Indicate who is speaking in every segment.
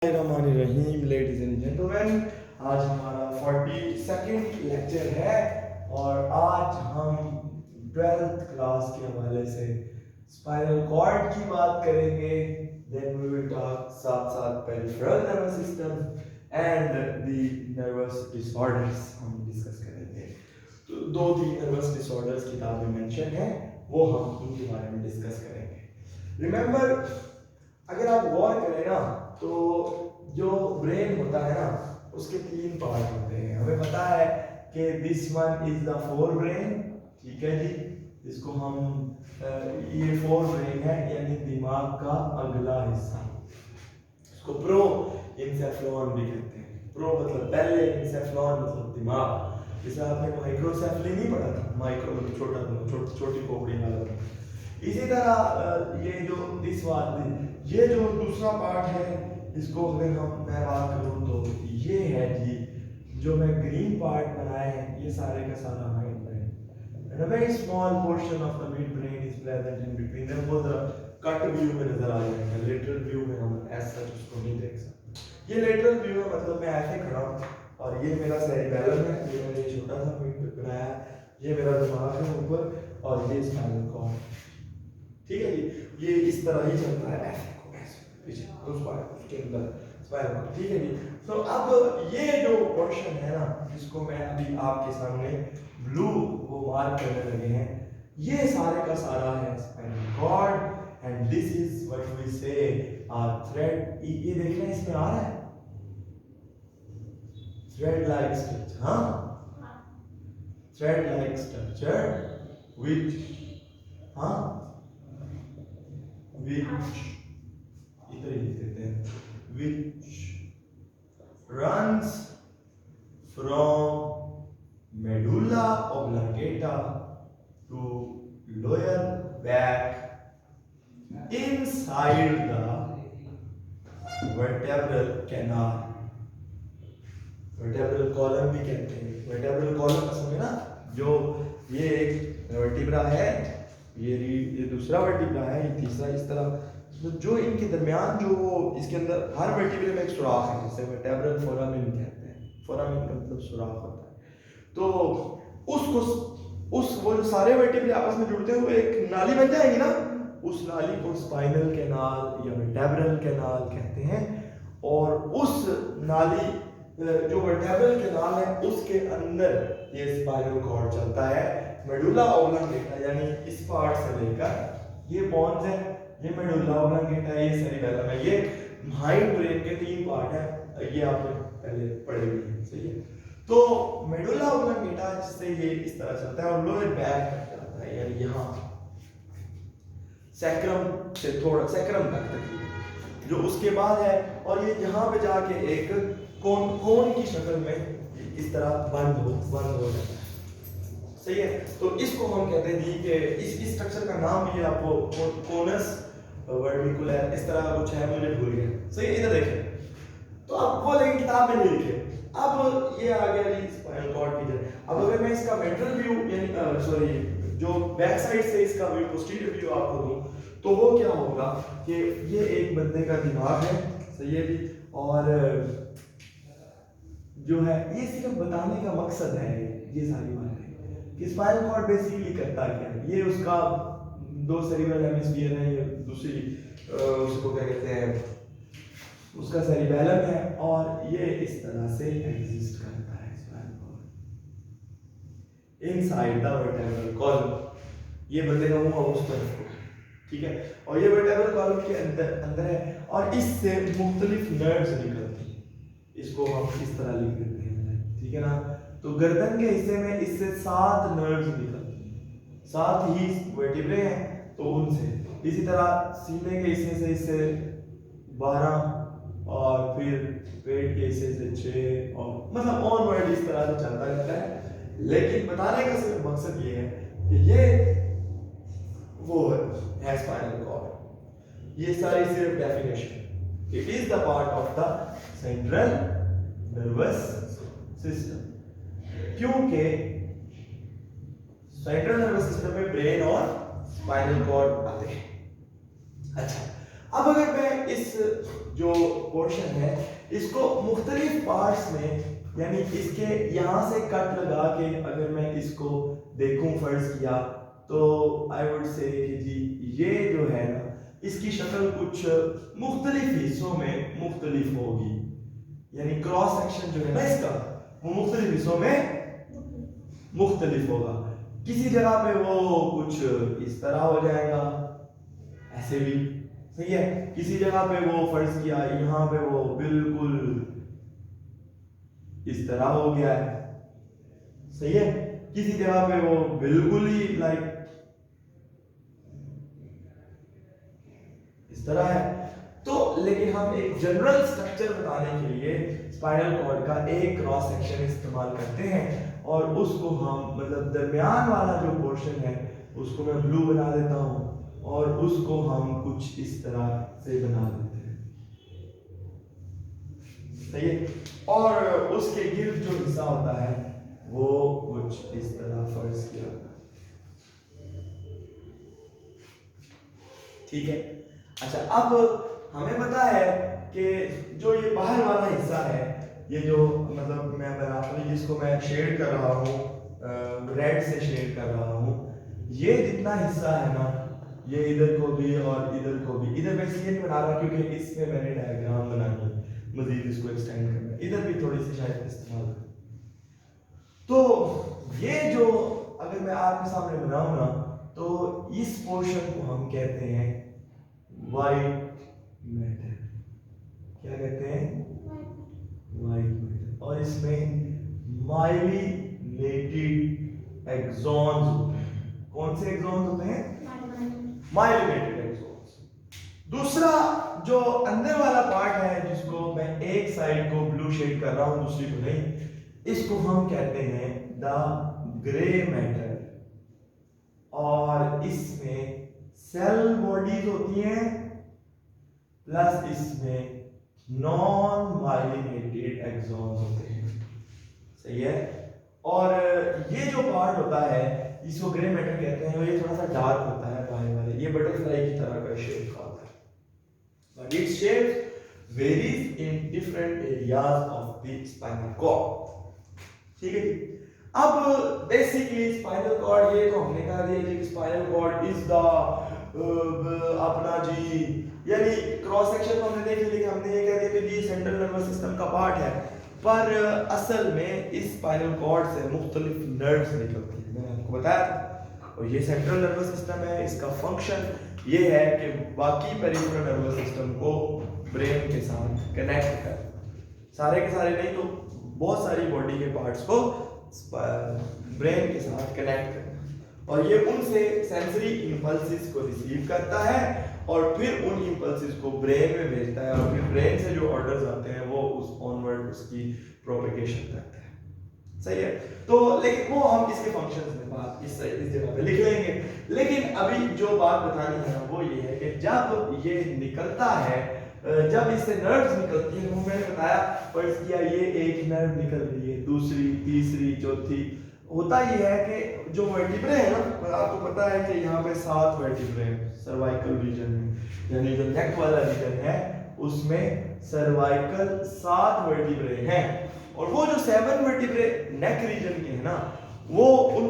Speaker 1: Rahim ladies and gentleman, आज हमारा 42nd lecture है और आज हम 12th क्लास के हवाले से स्पाइनल कॉर्ड की बात करेंगे। देन वी विल टॉक साथ साथ peripheral nervous system and the nervous disorders हम डिस्कस करेंगे। तो दो तीन नर्वस डिसऑर्डर्स किताब में मेंशन है, वो हम उनके बारे में डिस्कस करेंगे। रिमेंबर, अगर आप गौर करें ना तो जो ब्रेन होता है ना उसके तीन पार्ट होते हैं। हमें पता है कि this one is the fore brain, ठीक है जी। इसको हम ये फोर ब्रेन है यानी दिमाग का अगला हिस्सा, इसको प्रो इंसेफ्लॉन भी कहते हैं। प्रो मतलब पहले, इंसेफ्लॉन मतलब दिमाग। जैसे आपने माइक्रोसेफली नहीं पढ़ा था, माइक्रो मतलब छोटा, छोटी खोपड़ी वाला। इसी तरह ये जो दिस वाला, ये जो दूसरा पार्ट है, इसको अगर मैं बात करूँ तो ये है जी, जो मैं ग्रीन पार्ट बनाए हैं, ये सारे का सारा mind brain. And a very small portion of the mid brain is present in between them. वो जरा कट व्यू में नजर आ जाएगा, लेटरल व्यू में हम ऐसा उसको नहीं देख सकते। ये लेटरल व्यू है, मतलब मैं ऐसे खड़ा हूँ और ये मेरा सेरिबेलम है, ये मैंने छोटा सा मिड बनाया, ये मेरा दिमाग है ऊपर और ये स्पाइनल कॉर्ड, ठीक है जी। ये इस तरह ही चलता है, ऐसे को ऐसे पीछे उसके अंदर स्पाइनल कॉर्ड, ठीक है जी। तो अब ये जो पोर्शन है ना, जिसको मैं अभी आपके सामने ब्लू वो मार्क करने लगे हैं, ये सारे का सारा है spinal cord. And this is what we say thread. ये देखना इसमें आ रहा है थ्रेड लाइक स्ट्रक्चर, हाँ, थ्रेड लाइक स्ट्रक्चर विच, हाँ, which इधर ही देते हैं, which runs from medulla oblongata to lower back inside the vertebral canal। Vertebral column भी कहते हैं। वर्टेब्रल कॉलम का समझे ना, जो ये एक वर्टिब्रा है, ये दूसरा वर्टिब्रा है, ये तीसरा, इस तरह। तो जो इनके दरमियान जो इसके अंदर हर वर्टिब्रे में एक सुराख है, जिसे वर्टेब्रल फोरामिन कहते हैं। फोरामिन का मतलब सुराख होता है। तो वो जो सारे वर्टिब्रे आपस में जुड़ते हैं वो एक नाली बन जाएगी ना, उस नाली को स्पाइनल कैनाल या वर्टेब्रल कैनाल कहते हैं। और उस नाली जो वर्टेब्रल कैनाल है उसके अंदर ये स्पाइनल कॉर्ड चलता है। मेडुला ओब्लंगेटा यानी इस पार्ट से लेकर ये बोन्स है, ये मेडुला ओब्लंगेटा, ये सेरिबेलम है। ये हाइंड ब्रेन के तीन पार्ट है, ये आपने पहले पढ़े हुए हैं, सही है। तो मेडुला ओब्लंगेटा जिससे ये इस तरह चलता है और लोअर बैक तक जाता है, यानी यहाँ सैक्रम से थोड़ा सैक्रम तक जो उसके बाद है, और ये यहाँ पे जाके एक कोन की शक्ल में इस तरह बंद हो जाता है, सही है। तो इसको हम कहते हैं जी कि इस स्ट्रक्चर का नाम भी आपको कोनस वर्टिकुलर इस तरह कुछ है, मुझे भूल गया, सही है। इधर देखें तो अब वो लेकिन किताब में नहीं लिखे। अब ये आ गया जी स्पाइनल कॉर्ड की जगह। अब अगर मैं इसका वेंट्रल व्यू यानी सॉरी जो बैक साइड से इसका व्यू, पोस्टीरियर व्यू आपको दूं, तो वो क्या होगा कि ये एक बंदे का दिमाग है, सही है जी। और जो है ये सिर्फ बताने का मकसद है ये सारी बातें कि स्पाइनल कॉर्ड बेसिकली करता क्या है। ये उसका दो सेरिब्रल हेमिस्फीयर है, ये दूसरी उसको क्या कहते हैं, उसका सेरिबेलम है, और ये इस तरह से एग्जिस्ट करता है spinal cord inside the vertebral column. ये बंदे का मुंह उस तरफ, ठीक है, और ये वर्टेब्रल कॉलम के अंदर है, और इससे मुख्तलिफ नर्व्स निकलती हैं। इसको हम इस तरह लिख देते हैं, ठीक है ना। तो गर्दन के हिस्से में इससे 7 नर्व्स निकलती हैं, 7 ही वर्टिब्रे हैं तो उनसे। इसी तरह सीने के हिस्से से इससे 12, और फिर पेट के हिस्से से 6, और मतलब ऑनवर्ड इस तरह से चलता रहता है। लेकिन बताने का सिर्फ मकसद ये है कि ये वो है स्पाइनल कॉर्ड। ये सारी सिर्फ definition, it is the part of the central nervous system, क्योंकि सेंट्रल नर्वस सिस्टम में ब्रेन और स्पाइनल कॉर्ड आते हैं। अच्छा, अब अगर मैं इस जो पोर्शन है इसको मुख्तलिफ पार्ट्स में, यानी इसके यहाँ से कट लगा के अगर मैं इसको देखूं फर्ज किया तो आई वुड से कि जी ये जो है ना इसकी शक्ल कुछ मुख्तलिफ हिस्सों में मुख्तलिफ होगी, यानी क्रॉस सेक्शन जो है ना इसका वो मुख्तलिफ हिस्सों में मुख्तलिफ होगा। किसी जगह पे वो कुछ इस तरह हो जाएगा, ऐसे भी सही है। किसी जगह पे वो फर्ज किया यहाँ पे वो बिल्कुल इस तरह हो गया है, सही है। किसी जगह पे वो बिल्कुल ही लाइक इस तरह है। तो लेकिन हम एक जनरल स्ट्रक्चर बताने के लिए स्पाइनल कॉर्ड का एक क्रॉस सेक्शन इस्तेमाल करते हैं और उसको हम मतलब दरमियान वाला जो पोर्शन है उसको मैं ब्लू बना देता हूं और उसको हम कुछ इस तरह से बना देते हैं, सही है। और उसके गिर्द जो हिस्सा होता है वो कुछ इस तरह फर्ज किया, ठीक है। अच्छा, अब हमें पता है कि जो ये बाहर वाला हिस्सा है, ये जो मतलब मैं बना रहा हूँ जिसको मैं शेड कर रहा हूँ, रेड से शेड कर रहा हूँ, ये जितना हिस्सा है ना ये इधर को भी और इधर को भी, इधर मैं इसलिए नहीं बना रहा क्योंकि इसमें मैंने डायग्राम बनानी है, मजीद इसको एक्सटेंड करना है, इधर भी थोड़ी सी शायद इस्तेमाल करूं। तो ये जो अगर मैं आपके सामने बनाऊं ना तो इस पोर्शन को हम कहते हैं वाइट मैटर। क्या कहते हैं? White matter. और इसमें माइलिनेटेड एक्सॉन्स होते हैं। कौन से एक्सॉन्स होते हैं? Myelinated axons. दूसरा जो अंदर वाला पार्ट है जिसको मैं एक साइड को ब्लू शेड कर रहा हूं दूसरी को नहीं, इसको हम कहते हैं द ग्रे मैटर। और इसमें सेल बॉडीज होती हैं प्लस इसमें नॉन माइलिनेटेड एक्सॉन्स होते हैं, सही है। और ये जो पार्ट होता है इसको ग्रे मैटर कहते हैं और ये थोड़ा सा डार्क होता है बाहर वाले, ये बटरफ्लाई की तरह का शेप का होता है, but it's shape varies in different areas of the spinal cord, ठीक है। अब बेसिकली स्पाइनल कॉर्ड, ये तो हमने कहा दिया कि स्पाइनल कॉर्ड इज द अपना जी, यानी क्रॉस सेक्शन तो हमने देख लिया कि हमने ये कह दिया कि ये सेंट्रल नर्वस सिस्टम का पार्ट है, पर असल में इस स्पाइनल कॉर्ड से मुख्तलिफ नर्व्स निकलती हैं, मैंने आपको बताया था। और ये सेंट्रल नर्वस सिस्टम है, इसका फंक्शन ये है कि बाकी पेरिफेरल नर्वस सिस्टम को ब्रेन के साथ कनेक्ट कर, सारे के सारे नहीं तो बहुत सारी बॉडी के पार्ट्स को ब्रेन के साथ कनेक्ट करना, और ये उनसे सेंसरी इंपल्सेस को रिसीव करता है और फिर उन इंपल्सेस को ब्रेन में भेजता है और फिर ब्रेन से जो ऑर्डर्स आते हैं वो उस ऑनवर्ड उसकी प्रोपेगेशन करता है, सही है। तो लेकिन वो हम इसके फंक्शंस में बात इस जगह पे लिख लेंगे। लेकिन अभी जो बात बतानी है वो ये है कि जब ये निकलता है, जब इससे नर्व्स निकलती है, वो मैंने बताया फर्ज किया ये एक नर्व निकल रही है, दूसरी, तीसरी, चौथी। होता ये है कि जो वर्टिब्रे है ना, आपको पता है कि यहाँ पे 7 वर्टिब्रे सर्वाइकल रीजन में, यानी जो नेक वाला रीजन है उसमें सर्वाइकल 7 वर्टिब्रे हैं, और वो जो 7 वर्टिब्रे नेक रीजन के हैं ना, वो उन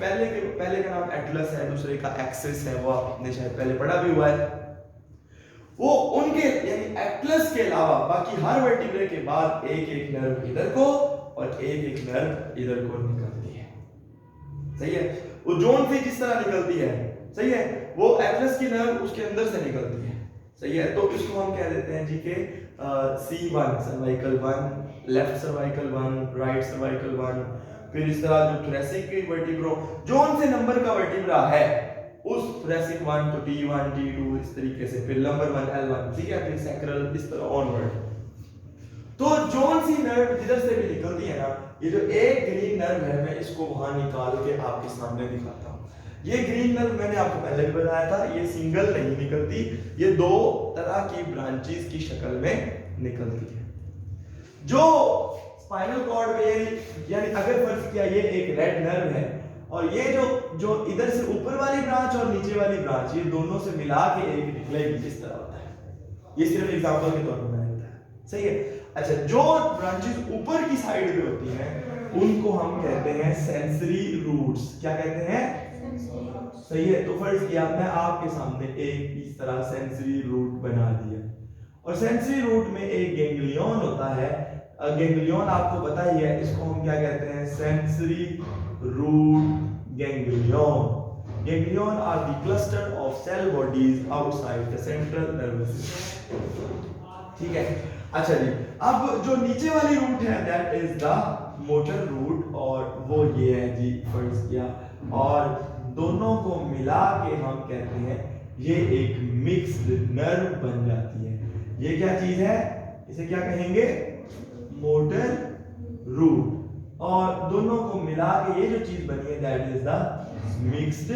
Speaker 1: पहले का नाम एटलस है, दूसरे का एक्सिस है, वो आपने शायद पहले पढ़ा भी हुआ है। वो उनके यानी एटलस के अलावा बाकी हर वर्टिब्रे के बाद एक एक नर्व इधर को और एक एक नर्व इधर को निकलती है, सही है। वो जोन से जिस तरह निकलती है, सही है, वो एटलस की नर्व उसके अंदर से निकलती है, सही है। तो इसको हम कह देते हैं जी के C1 cervical 1, left cervical 1, right cervical 1, फिर इस तरह जो थोरैसिक वर्टिब्रो जोन से नंबर का वर्टिब्रा है उस थोरैसिक 1 तो T1 T2 इस तरीके से, फिर नंबर 1 L1, ठीक है, फिर सैक्रल इस तरह ऑनवर्ड। तो जोन सी नर्व जिधर से भी निकलती है ना, ये जो एक ग्रीन नर्व है मैं इसको वहां निकाल के आपके सामने दिखाता हूं। ये ग्रीन नर्व मैंने आपको पहले भी बताया था, ये सिंगल नहीं निकलती, ये 2 तरह की ब्रांचेस की शक्ल में निकलती है। जो स्पाइनल कॉर्ड में यानी अगर फर्ज किया ये एक रेड नर्व है और ये जो इधर से ऊपर वाली ब्रांच और नीचे वाली ब्रांच, ये दोनों से मिला के एक निकलेगी, इस तरह होता है, ये सिर्फ एग्जांपल के तौर पर मैंने बताया, सही है। अच्छा, जो ब्रांचेस ऊपर की साइड पे होती हैं उनको हम कहते हैं सेंसरी रूट्स। क्या कहते हैं? सही है। तो फर्ज किया मैं आपके सामने एक इस तरह सेंसरी रूट बना दिया, और सेंसरी रूट में एक गैंग्लियन होता है। गैंग्लियन आपको पता ही है, इसको हम क्या कहते हैं? Sensory root ganglion. Ganglion are the cluster of cell bodies outside the central nervous system. ठीक है। अच्छा जी, अब जो नीचे वाली रूट है that is the motor root, और वो ये है जी, फर्ज किया, और दोनों को मिला के हम कहते हैं ये एक मिक्स्ड नर्व बन जाती है। ये क्या चीज है? इसे क्या कहेंगे? Motor root. और दोनों को मिला के ये जो चीज बनी है that is the mixed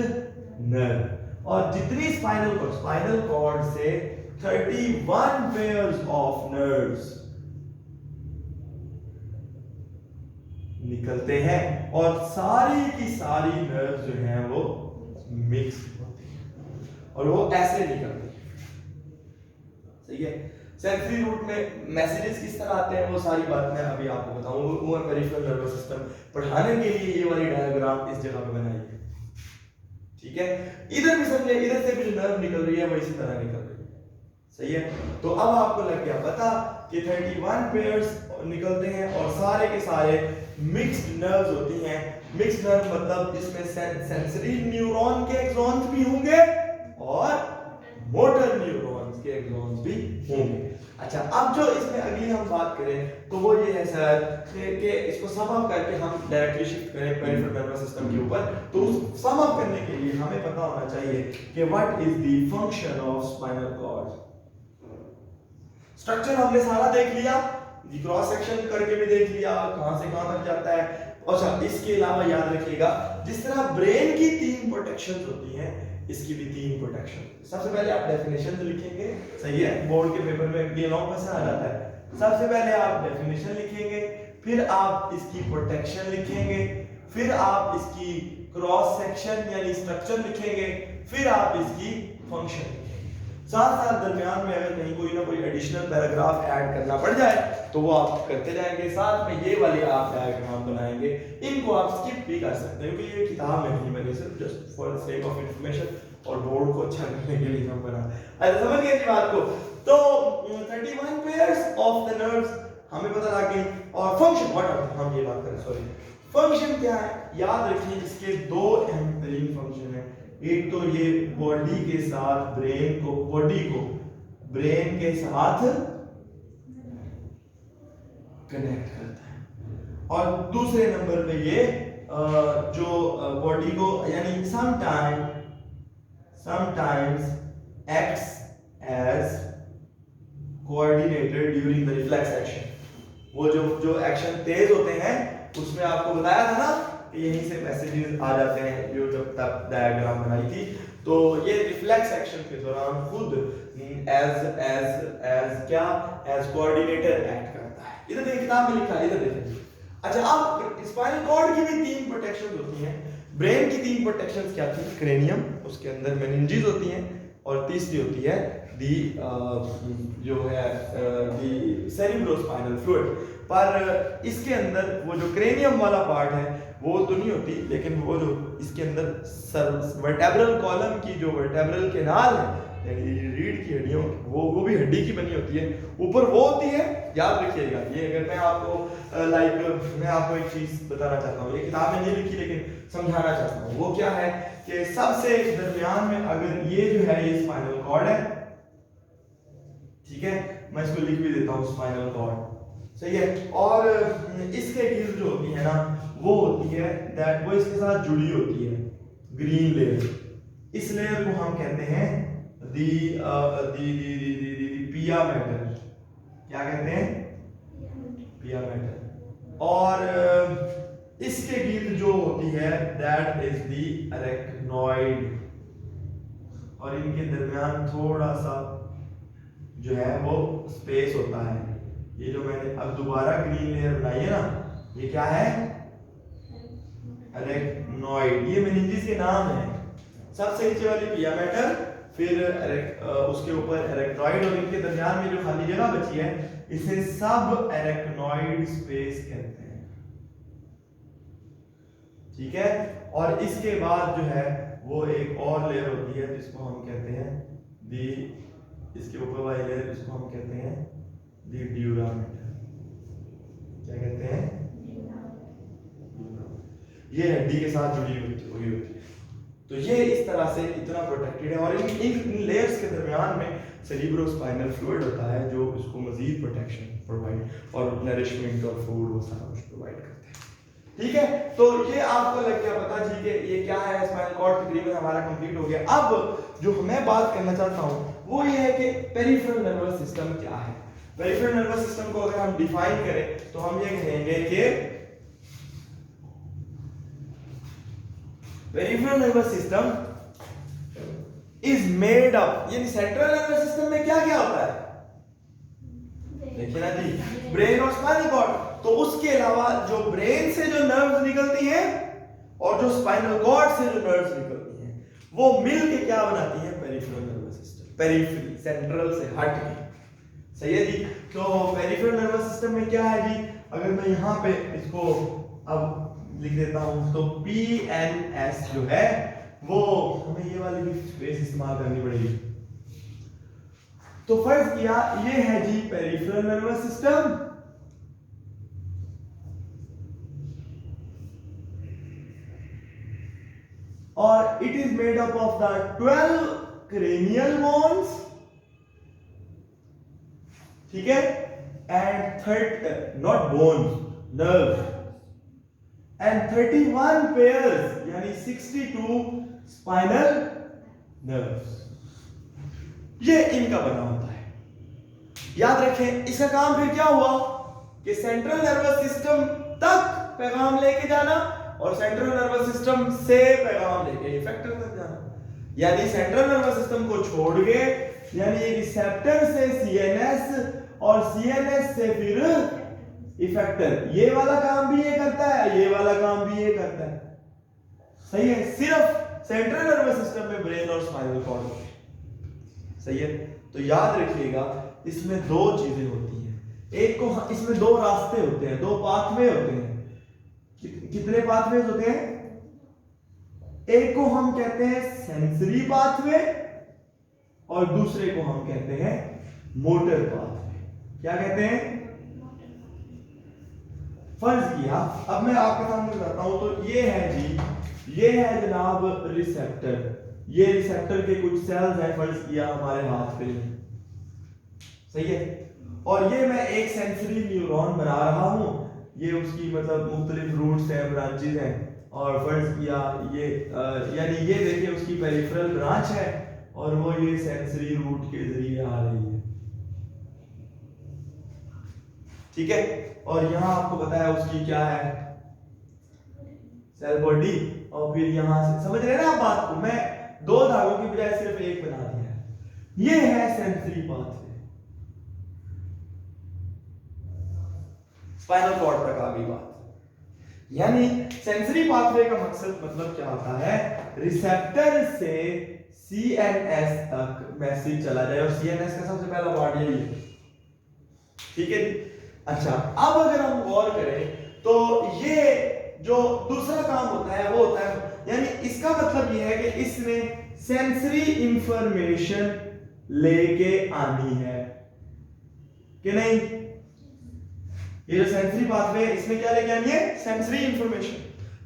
Speaker 1: nerve. और जितनी स्पाइनल कॉर्ड से 31 पेयर्स ऑफ नर्व्स निकलते हैं, और सारी की सारी नर्व्स जो हैं वो मिक्स होती हैं, और वो ऐसे निकलती हैं, सही है। सेंसरी रूट में मैसेजेस किस तरह आते हैं वो सारी बात मैं अभी आपको बताऊं, वो पेरिफेरल नर्वस सिस्टम पढ़ाने के लिए ये वाली डायग्राम इस जगह पे बनाई है, ठीक है। इधर भी समझे, इधर से भी जो नर्व निकल रही है वो इसी तरह निकल रही है, सही है। तो अब आपको लग गया पता कि 31 पेयर्स निकलते हैं, और सारे के सारे मिक्स्ड नर्व्स होती हैं। मिक्स्ड नर्व मतलब इसमें सेंसरी न्यूरॉन के एक्सॉन्स भी होंगे और मोटर न्यूरॉन्स के एक्सॉन्स भी होंगे। अच्छा, अब जो इसमें अगली हम बात करें तो वो ये है सर कि इसको सम अप करके हम डायरेक्टली शिफ्ट करें पेरिफेरल नर्वस सिस्टम के ऊपर। तो उस सम अप करने के लिए हमें पता होना चाहिए कि what is the function of spinal cord. Structure हमने सारा देख लिया, ये क्रॉस सेक्शन करके भी देख लिया कहां से कहां तक जाता है। अच्छा, इसके अलावा याद रखिएगा जिस तरह ब्रेन की 3 प्रोटेक्शंस होती हैं, इसकी भी 3 प्रोटेक्शन। सबसे पहले आप डेफिनेशन लिखेंगे, सही है, बोर्ड के पेपर में ये लॉन्ग क्वेश्चन आ जाता है। सबसे पहले आप डेफिनेशन लिखेंगे, फिर आप इसकी प्रोटेक्शन लिखेंगे, फिर आप इसकी क्रॉस सेक्शन यानी स्ट्रक्चर लिखेंगे, फिर आप इसकी फंक्शन लिखेंगे। साथ साथ दरमियान में अगर कहीं कोई ना कोई एडिशनल पैराग्राफ ऐड करना पड़ जाए तो वो आप करते जाएंगे। साथ में ये वाली आप डायग्राम बनाएंगे, इनको आप स्किप भी कर सकते हैं क्योंकि ये किताब में नहीं बनी, सिर्फ just for the sake of information और बोर्ड को अच्छा करने के लिए हम बना। अच्छा, समझ गए इस बात को? तो 31 पेयर्स ऑफ द नर्व्स हमें पता लग गई। और फंक्शन व्हाट आर, हम ये बात करें, सॉरी, फंक्शन क्या है? याद रखिए इसके 2 अहम तरीन फंक्शन है। एक तो ये बॉडी के साथ ब्रेन को, बॉडी को ब्रेन के साथ कनेक्ट करता है, और दूसरे नंबर पे ये जो बॉडी को यानी sometimes acts as coordinator during the reflex action। वो जो एक्शन तेज होते हैं उसमें आपको बताया था ना कि यहीं से मैसेजेस आ जाते हैं, जो जब तक डायग्राम बनाई थी। तो ये रिफ्लेक्स एक्शन के दौरान खुद एज कोऑर्डिनेटर एक्ट करता है। इधर देखिए किताब में लिखा है, इधर देखिए। अच्छा, अब स्पाइनल कॉर्ड की भी 3 प्रोटेक्शन होती हैं। ब्रेन की 3 प्रोटेक्शंस क्या थी? क्रेनियम, उसके अंदर मेनिंजेस होती हैं, और तीसरी होती है दी जो है दी सेरिब्रोस्पाइनल फ्लूइड। पर इसके अंदर वो जो क्रेनियम वाला पार्ट है वो तो नहीं होती, लेकिन वो जो इसके अंदर वर्टेब्रल कॉलम की जो वर्टेब्रल कैनाल है यानी रीढ़ की हड्डियों, वो भी हड्डी की बनी होती है, ऊपर वो होती है। याद रखिएगा ये, अगर मैं आपको मैं आपको एक चीज बताना चाहता हूँ, ये किताब में नहीं लिखी लेकिन समझाना चाहता हूँ। वो क्या है कि सबसे दरमियान में अगर ये जो है ये स्पाइनल कॉर्ड है, ठीक है, मैं इसको लिख भी देता हूँ स्पाइनल कॉर्ड, सही है। और इसके गिर्द जो होती है ना वो होती है दैट वो इसके साथ जुड़ी होती है ग्रीन लेयर। इस लेयर को हम कहते हैं दी पिया मैटर। क्या कहते हैं? पिया मैटर। और इसके गिर्द जो होती है दैट इज दी अरेक्नॉइड, और इनके दरमियान थोड़ा सा जो है वो स्पेस होता है। ये जो मैंने अब दोबारा ग्रीन लेयर बनाई है ना, ये क्या है? अरेक्नॉइड। ये मेनिंजेस के नाम है। सबसे नीचे वाली पिया मैटर, फिर उसके ऊपर एरेक्नॉइड और इनके दरमियान में जो खाली जगह बची है इसे सब एरेक्नॉइड स्पेस कहते हैं। ठीक है, और इसके बाद जो है वो एक और लेयर होती है जिसको हम कहते हैं दी, इसके ऊपर वाली लेयर जिसको हम कहते हैं दी ड्यूरामेटर। क्या कहते हैं? ये हड्डी के साथ जुड़ी हुई होती है। तो ये इस तरह से इतना प्रोटेक्टेड है और इन लेयर्स के दरमियान में सेरिब्रोस्पाइनल फ्लूइड होता है जो इसको मजीद प्रोटेक्शन प्रोवाइड और नरिशमेंट और फूड वो सारा कुछ प्रोवाइड करते हैं। ठीक है, तो ये आपको लग गया पता जी कि ये क्या है, स्पाइनल कॉर्ड तकरीबन हमारा कंप्लीट हो गया। अब जो मैं बात करना चाहता हूँ वो ये है कि पेरिफेरल नर्वस सिस्टम क्या है। पेरिफेरल नर्वस सिस्टम को अगर हम डिफाइन करें तो हम ये कहेंगे कि peripheral nervous system is made up, यानी सेंट्रल नर्वस सिस्टम में क्या क्या होता है देखिए ना जी, ब्रेन और स्पाइनल कॉर्ड। तो उसके अलावा जो ब्रेन से जो नर्व्स निकलती हैं और जो स्पाइनल कॉर्ड से जो नर्व्स निकलती हैं वो मिल के क्या बनाती हैं peripheral nervous system. Periphery central से हट के, सही है जी। तो पेरिफेरल नर्वस सिस्टम में क्या है जी, अगर मैं यहां पे इसको अब लिख देता हूं तो PNS जो है वो हमें ये वाली भी स्पेस इस्तेमाल करनी पड़ेगी। तो फर्ज किया ये है जी पेरिफेरल नर्वस सिस्टम, और it is made up of the 12 cranial bones, ठीक है, and 30 not bones, nerve, and 31 pairs यानी 62 स्पाइनल नर्व्स। ये इनका बना होता है। याद रखें इसका काम फिर क्या हुआ कि सेंट्रल नर्वस सिस्टम तक पैगाम लेके जाना और सेंट्रल नर्वस सिस्टम से पैगाम लेके इफेक्टर तक जाना। यानी सेंट्रल नर्वस सिस्टम को छोड़ के यानी रिसेप्टर से सीएनएस और सीएनएस से फिर इफेक्टर, ये वाला काम भी ये करता है, ये वाला काम भी ये करता है, सही है। सिर्फ सेंट्रल नर्वस सिस्टम में ब्रेन और स्पाइनल कॉर्ड होते हैं, सही है। तो याद रखिएगा इसमें दो चीजें होती हैं, एक को इसमें दो रास्ते होते हैं, दो पाथवे होते हैं। कितने पाथवे होते हैं? एक को हम कहते हैं सेंसरी पाथवे और दूसरे को हम कहते हैं मोटर पाथवे। क्या कहते हैं? फर्ज किया, अब मैं आपके सामने बताता हूं तो ये है जी, ये है जनाब रिसेप्टर, ये रिसेप्टर के कुछ सेल्स हैं, फर्ज किया हमारे हाथ पे, सही है। और ये मैं एक सेंसरी न्यूरॉन बना रहा हूं, ये उसकी मतलब मुख्तलिफ रूट्स हैं, ब्रांचेस हैं, और फर्ज किया ये यानी ये देखिए उसकी पेरिफेरल ब्रांच है और वो ये सेंसरी रूट के जरिए आ रही है, ठीक है। और यहां आपको बताया उसकी क्या है, सेल बॉडी, और फिर यहां से समझ रहे हैं ना आप बात को, मैं दो धागों की बजाय सिर्फ एक बना दिया है। ये है सेंसरी पाथवे, स्पाइनल कॉर्ड तक आ गई बात। यानी सेंसरी पाथवे का मकसद मतलब क्या होता है, रिसेप्टर से सीएनएस तक मैसेज चला जाए, और सीएनएस का सबसे पहला पार्ट यही है, ठीक है। अच्छा, अब अगर हम गौर करें तो ये जो दूसरा काम होता है वो होता है, यानी इसका मतलब ये है कि इसने सेंसरी इंफॉर्मेशन लेके आनी है कि नहीं। ये जो सेंसरी पाथवे है इसमें क्या लेके आनी है, सेंसरी इंफॉर्मेशन,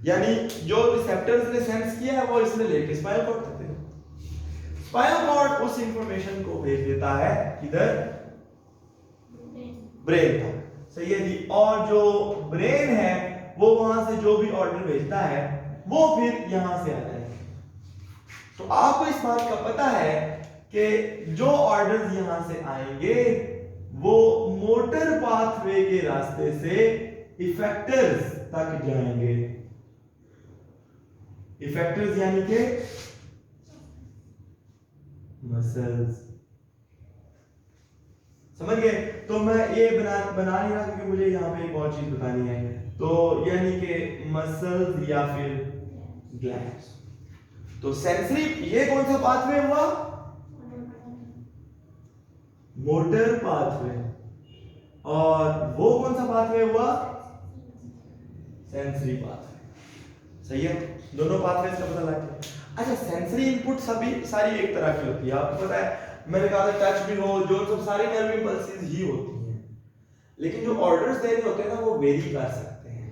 Speaker 1: यानी जो रिसेप्टर्स ने सेंस किया है वो इसने लेके स्पाइनल कॉर्ड तक देगा। स्पाइनल कॉर्ड उस इंफॉर्मेशन को भेज देता है किधर, ब्रेन तक, सही है जी। और जो ब्रेन है वो वहां से जो भी ऑर्डर भेजता है वो फिर यहां से आता है। तो आपको इस बात का पता है कि जो ऑर्डर्स यहां से आएंगे वो मोटर पाथवे के रास्ते से इफेक्टर्स तक जाएंगे। इफेक्टर्स यानी कि मसल्स, समझ गए। तो मैं ये बना नहीं रहा क्योंकि मुझे यहाँ पे एक और चीज बतानी है, तो यानी कि मसल्स या फिर ग्लैंड्स। तो सेंसरी, ये कौन सा पाथवे हुआ, मोटर पाथवे, और वो कौन सा पाथवे हुआ? Sensory pathway. सही है, दोनों पाथवे से पता लग गया। अच्छा, सेंसरी इनपुट सभी सारी एक तरह की होती है, आपको पता है, मैंने कहा था टच भी हो, जो सब सारी नर्व इंपल्सेस ही होती हैं, लेकिन जो ऑर्डर्स देने होते हैं ना वो वेरी कर सकते हैं।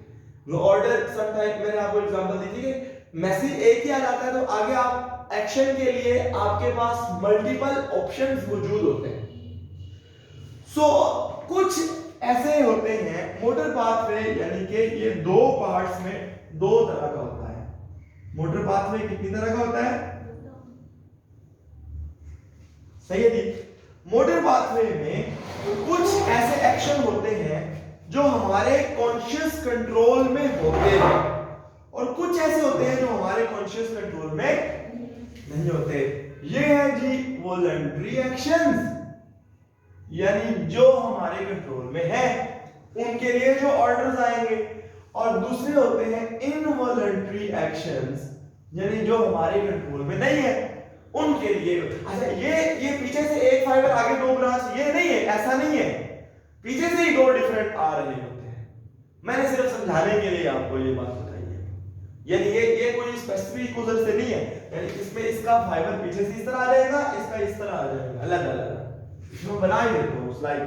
Speaker 1: वो ऑर्डर समटाइम, मैंने आपको एग्जांपल दी थी कि मैसेज एक ही आ जाता है तो आगे आप एक्शन के लिए आपके पास मल्टीपल ऑप्शंस मौजूद होते हैं। कुछ ऐसे होते हैं मोटर पाथवे, यानी कि ये दो पार्ट्स में दो तरह का होता है। मोटर पाथवे कितनी तरह का होता है? सही है जी। मोटर पाथवे में कुछ ऐसे एक्शन होते हैं जो हमारे कॉन्शियस कंट्रोल में होते हैं, और कुछ ऐसे होते हैं जो हमारे कॉन्शियस कंट्रोल में नहीं होते। ये है जी वॉलंटरी एक्शंस, यानी जो हमारे कंट्रोल में है उनके लिए जो ऑर्डर्स आएंगे, और दूसरे होते हैं इनवॉलंटरी एक्शंस, यानी जो हमारे कंट्रोल में नहीं है उनके लिए। अच्छा, ये पीछे से एक फाइबर आगे दो ब्रांच, ये नहीं है, ऐसा नहीं है, पीछे से ही दो डिफरेंट आ रहे होते हैं। मैंने सिर्फ समझाने के लिए आपको ये बात बताई है, यानी ये कोई स्पेसिफिक उधर से नहीं है, यानी इसमें इसका फाइबर पीछे से इस तरह आ जाएगा, इसका इस तरह आ जाएगा, अलग अलग इसमें बना ही देते हो, like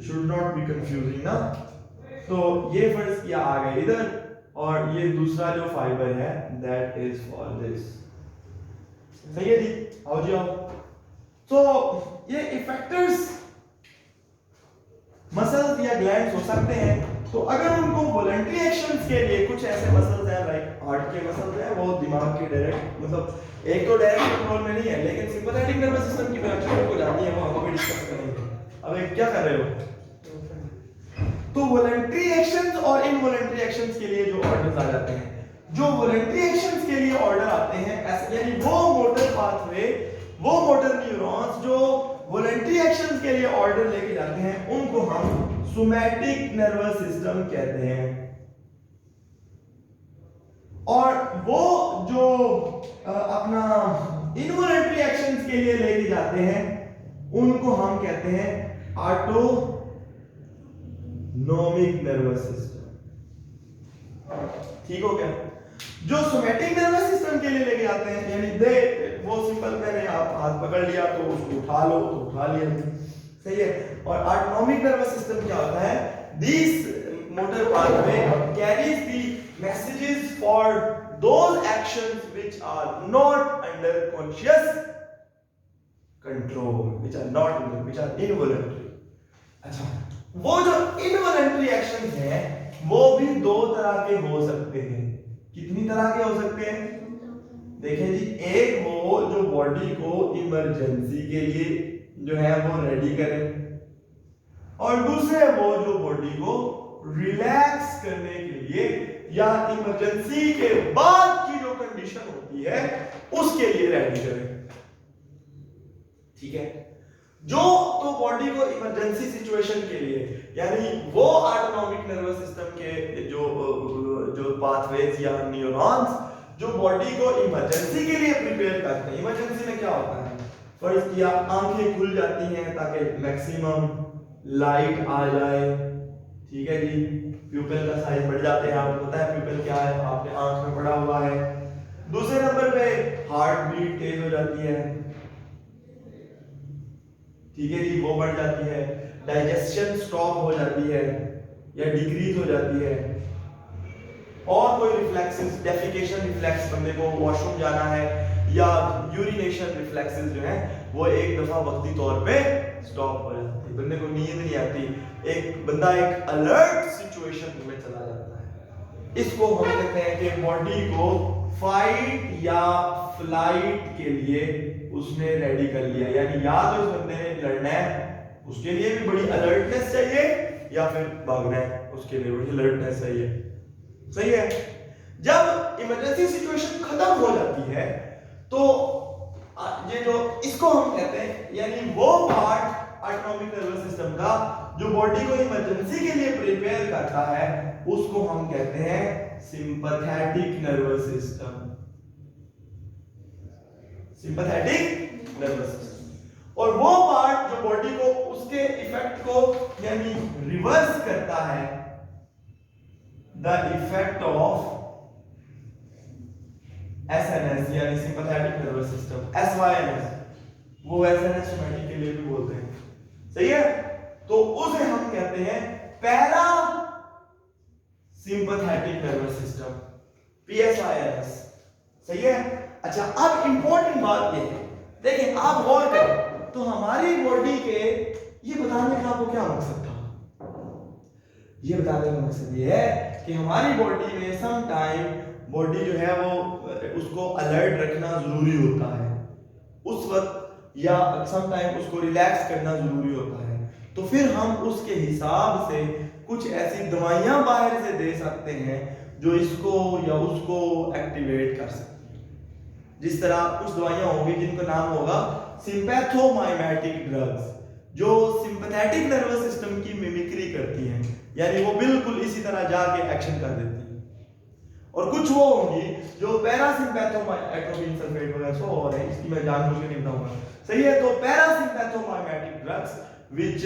Speaker 1: should not be confusing ना। तो ये फर्स्ट किया आ गए इधर, और ये दूसरा जो फाइबर है दैट इज फॉर दिस। सही है जी, आओ जी आओ। तो ये इफेक्टर्स मसल्स या ग्लैंड्स हो सकते हैं, तो अगर उनको वॉलंटरी एक्शंस के लिए कुछ ऐसे मसल्स हैं, लाइक हार्ट के मसल्स हैं, वो दिमाग के डायरेक्ट, मतलब एक तो डायरेक्ट कंट्रोल में नहीं है, लेकिन सिंपैथेटिक नर्वस सिस्टम की ब्रांचेस हो जाती है, वो हम अभी डिस्कस करेंगे। अब एक क्या कर रहे हो? तो वॉलंटरी एक्शंस और इनवॉलंटरी एक्शंस के लिए जो ऑर्डर्स आ जाते हैं, जो वॉलंटरी एक्शंस के लिए ऑर्डर आते हैं ऐसे, यानी वो मोटर पाथवे, वो मोटर न्यूरॉन्स जो वॉलंटरी एक्शंस के लिए ऑर्डर लेके जाते हैं, उनको हम सोमैटिक नर्वस सिस्टम कहते हैं। और वो जो अपना इनवॉलंटरी एक्शंस के लिए लेके जाते हैं उनको हम कहते हैं ऑटोनॉमिक नर्वस सिस्टम। ठीक हो गया? जो सोमैटिक नर्वस सिस्टम के लिए लेके आते हैं, यानी दे वो सिंपल, मैंने आप हाथ पकड़ लिया तो उसको उठा लो तो उठा लिया, सही है। और ऑटोनॉमिक नर्वस सिस्टम क्या होता है? This motor pathway carries the messages for those actions which are not under conscious control, which are involuntary. अच्छा, वो जो involuntary actions हैं वो भी दो तरह के हो सकते हैं। कितनी तरह के हो सकते हैं? देखें जी, एक वो जो बॉडी को इमरजेंसी के लिए जो है वो रेडी करे, और दूसरे वो जो बॉडी को रिलैक्स करने के लिए या इमरजेंसी के बाद की जो कंडीशन होती है उसके लिए रेडी करें। ठीक है? जो तो बॉडी को इमरजेंसी सिचुएशन के लिए, यानी वो ऑटोनॉमिक नर्वस सिस्टम के जो पाथवेज या न्यूरॉन्स जो बॉडी को इमरजेंसी के लिए प्रिपेयर करते हैं। इमरजेंसी में क्या होता है? फर्स्ट किया, आंखें खुल जाती हैं ताकि मैक्सिमम लाइट आ जाए, ठीक है जी, प्यूपिल का साइज बढ़ जाते हैं, आपको पता है प्यूपिल क्या है, आपने आंख में पढ़ा हुआ है। दूसरे नंबर पे हार्ट बीट तेज हो जाती है, ठीक है जी, वो बढ़ जाती है। डाइजेशन स्टॉप हो जाती है या डिक्रीज हो जाती है, और कोई रिफ्लेक्सेस, डेफिकेशन रिफ्लेक्स, बंदे को वॉशरूम जाना है, या यूरिनेशन रिफ्लेक्सेस जो है वो एक दफा वक्ती तौर पे स्टॉप हो जाती है, बंदे को नींद नहीं आती, एक बंदा एक अलर्ट सिचुएशन में चला जाता है। इसको हम कहते हैं कि बॉडी को फाइट या फ्लाइट के लिए उसने रेडी कर लिया, यानी या तो इस बंदे ने लड़ना है उसके लिए भी बड़ी अलर्टनेस चाहिए, या फिर भागना है उसके लिए बड़ी अलर्टनेस चाहिए। सही है? जब इमरजेंसी सिचुएशन खत्म हो जाती है तो ये जो इसको हम कहते हैं, यानी वो पार्ट ऑटोनॉमिक नर्वस सिस्टम का जो बॉडी को इमरजेंसी के लिए प्रिपेयर करता है उसको हम कहते हैं sympathetic nervous system. Sympathetic nervous system. और वो पार्ट जो बॉडी को उसके इफेक्ट को यानी रिवर्स करता है, द इफेक्ट ऑफ एसएनएस यानी सिंपैथेटिक नर्वस सिस्टम, एसवाईएनएस, वो एसएनएस सोमैटिक के लिए भी बोलते हैं, सही है। तो उसे हम कहते हैं पैरा सिंपैथेटिक नर्वस सिस्टम, पीएसआईएनएस, सही है। अच्छा, अब इंपॉर्टेंट बात ये है, देखिए आप गौर करें तो हमारी बॉडी के ये बताने का आपको क्या मकसद था? ये बताने का मकसद ये है कि हमारी बॉडी में सम टाइम बॉडी जो है वो उसको अलर्ट रखना जरूरी होता है उस वक्त, या सम टाइम उसको रिलैक्स करना जरूरी होता है। तो फिर हम उसके हिसाब से कुछ ऐसी दवाइयां बाहर से दे सकते हैं जो इसको या उसको एक्टिवेट कर सकती हैं। जिस तरह कुछ दवाइयां होंगी जिनका नाम होगा सिंपैथोमाइमेटिक ड्रग्स, जो सिंपैथेटिक नर्वस सिस्टम की मिमिक्री करती हैं, यानी वो बिल्कुल इसी तरह जाके एक्शन कर देती हैं। और कुछ वो होंगी जो पैरासिम्पैथोमाइमेटिक सल्फेट वगैरह सो और है, इसकी मैं जानबूझ के नहीं बताऊंगा, सही है। तो पैरासिम्पैथोमाइमेटिक ड्रग्स विच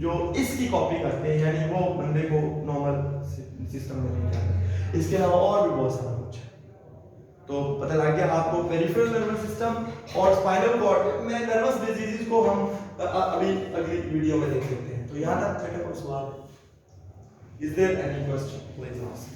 Speaker 1: जो इसकी कॉपी करते हैं, यानी वो बंदे को नॉर्मल सिस्टम में नहीं जाते। इसके अलावा और भी बहुत सारा कुछ है। तो पता लग गया आपको पेरिफेरल नर्वस सिस्टम और स्पाइनल कॉर्ड में नर्वस डिजीजेस को हम अभी अगली वीडियो में देख लेते हैं। तो यहाँ तक मेरे को सवाल, is there any question please ask.